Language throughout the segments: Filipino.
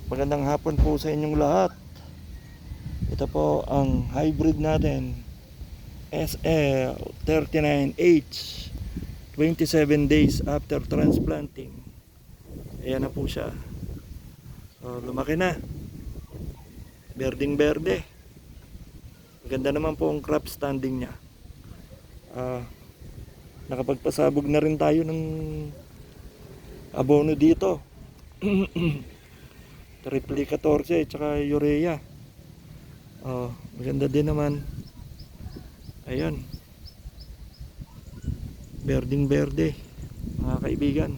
Magandang hapon po sa inyong lahat. Ito po ang hybrid natin, SL39H, 27 days after transplanting. Ayan na po siya. Lumaki na, berdeng berde. Maganda naman po ang crop standing niya. Nakapagpasabog na rin tayo ng abono dito. Triple 14 tsaka urea. Maganda din naman. Ayan, berdeng berde mga kaibigan.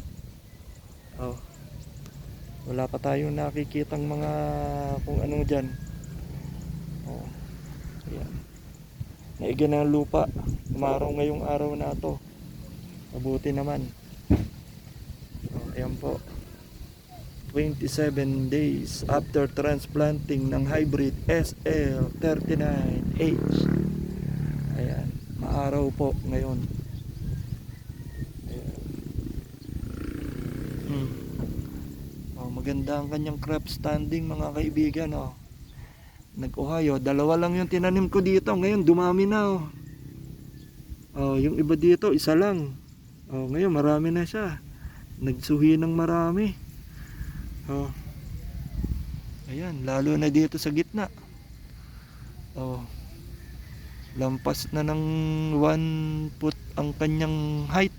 Wala pa tayong nakikitang mga kung ano dyan. Ayan, naiga na ang lupa. Umaraw ngayong araw na to. Mabuti naman. Ayan po, 27 days after transplanting ng hybrid SL39H. Ayan, maaraw po ngayon. Ayan. Maganda ang kanyang crop standing mga kaibigan. Nag-Ohio, dalawa lang yung tinanim ko dito. Ngayon dumami na. Yung iba dito isa lang. Ngayon marami na siya. Nagsuhi ng marami. Ayan, lalo na dito sa gitna. Lampas na ng 1 foot ang kanyang height,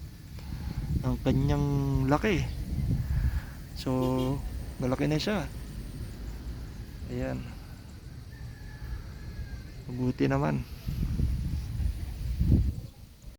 ang kanyang laki. So malaki na siya. Ayan, mabuti naman.